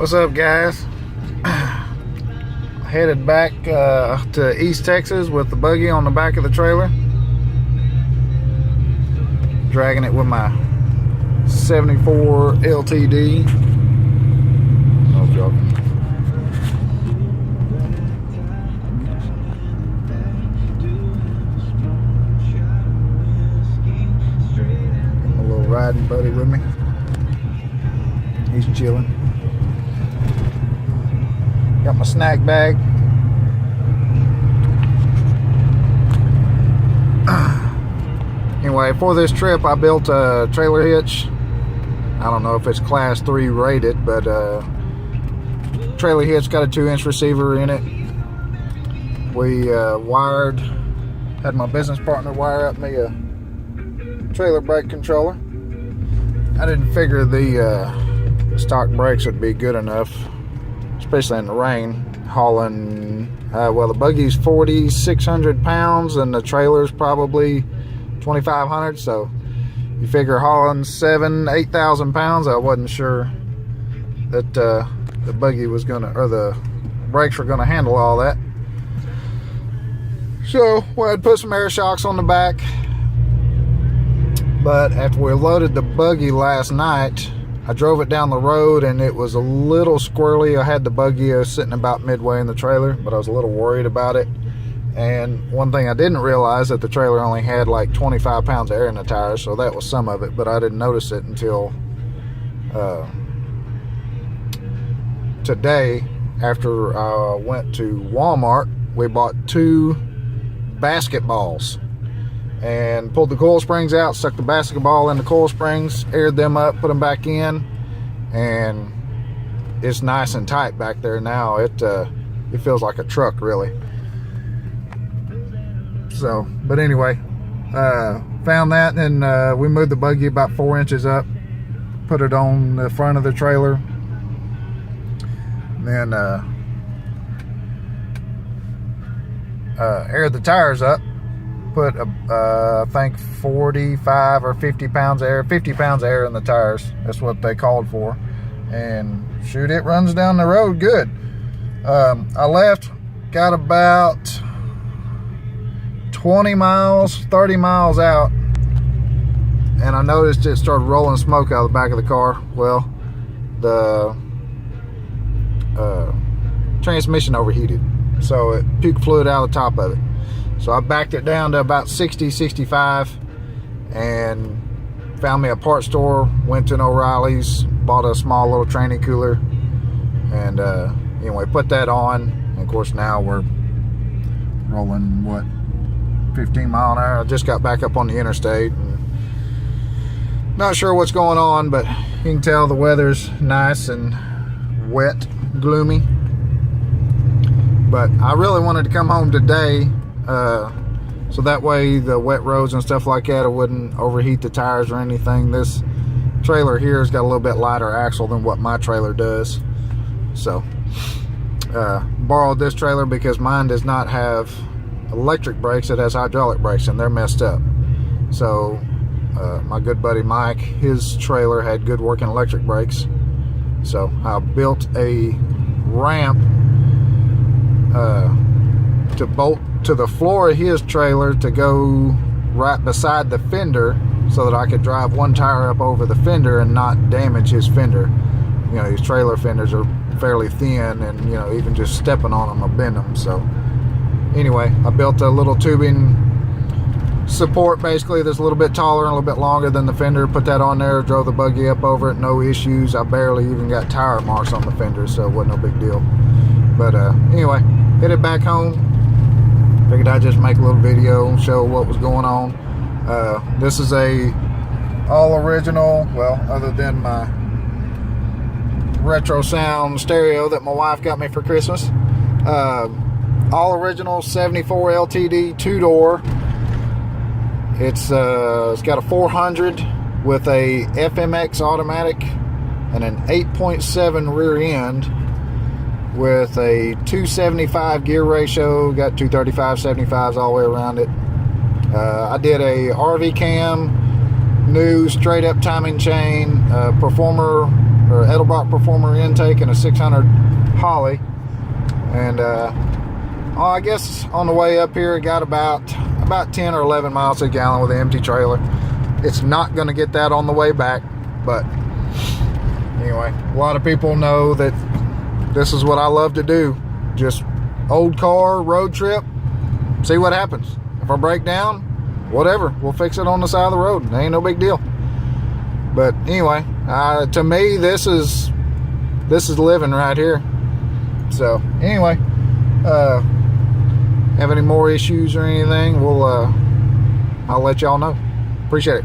What's up, guys? Headed back to East Texas with the buggy on the back of the trailer, dragging it with my 74 LTD. No joking. A little riding buddy with me. He's chilling. Got my snack bag. Anyway, for this trip I built a trailer hitch. I don't know if it's class 3 rated, but trailer hitch got a 2-inch receiver in it. We had my business partner wire up me a trailer brake controller. I didn't figure the stock brakes would be good enough, especially in the rain, hauling, well, the buggy's 4,600 pounds and the trailer's probably 2,500, so you figure hauling 8,000 pounds. I wasn't sure that the buggy was gonna, or the brakes were gonna handle all that. So we had put some air shocks on the back, but after we loaded the buggy last night, I drove it down the road and it was a little squirrely. I had the buggy sitting about midway in the trailer, but I was a little worried about it. And one thing I didn't realize, that the trailer only had like 25 pounds of air in the tires, so that was some of it, but I didn't notice it until today. After I went to Walmart, we bought 2 basketballs and pulled the coil springs out, stuck the basketball in the coil springs, aired them up, put them back in, and it's nice and tight back there now. It feels like a truck, really. So, but anyway, found that, and we moved the buggy about 4 inches up, put it on the front of the trailer, and then aired the tires up. Put I think 45 or 50 pounds of air, 50 pounds of air in the tires. That's what they called for. And shoot, it runs down the road good. I left, got about 20 miles, 30 miles out, and I noticed it started rolling smoke out of the back of the car. Well, the transmission overheated, so it puked fluid out of the top of it. So I backed it down to about 60, 65 and found me a parts store, went to an O'Reilly's, bought a small little training cooler, and anyway, put that on. And of course now we're rolling, what, 15 mile an hour. I just got back up on the interstate, and not sure what's going on, but you can tell the weather's nice and wet, gloomy. But I really wanted to come home today, so that way the wet roads and stuff like that, it wouldn't overheat the tires or anything. This trailer here has got a little bit lighter axle than what my trailer does. So borrowed this trailer because mine does not have electric brakes, it has hydraulic brakes, and they're messed up. So my good buddy Mike, his trailer had good working electric brakes, so I built a ramp to bolt to the floor of his trailer to go right beside the fender, so that I could drive one tire up over the fender and not damage his fender. You know, these trailer fenders are fairly thin, and you know, even just stepping on them will bend them. So anyway, I built a little tubing support, basically, that's a little bit taller and a little bit longer than the fender. Put that on there, drove the buggy up over it, no issues. I barely even got tire marks on the fender, so it wasn't no big deal. But anyway, headed back home. Figured I'd just make a little video and show what was going on. This is a all original, well, other than my retro sound stereo that my wife got me for Christmas. All original 74 LTD 2-door. It's got a 400 with a FMX automatic and an 8.7 rear end with a 275 gear ratio. Got 235 75s all the way around it. I did a RV cam, new straight up timing chain, performer or Edelbrock Performer intake and a 600 Holly. And I guess on the way up here, it got about 10 or 11 miles a gallon with an empty trailer. It's not going to get that on the way back, but anyway, a lot of people know that this is what I love to do. Just old car, road trip, see what happens. If I break down, whatever, we'll fix it on the side of the road. It ain't no big deal. But anyway, to me, this is living right here. So anyway, have any more issues or anything, I'll let y'all know. Appreciate it.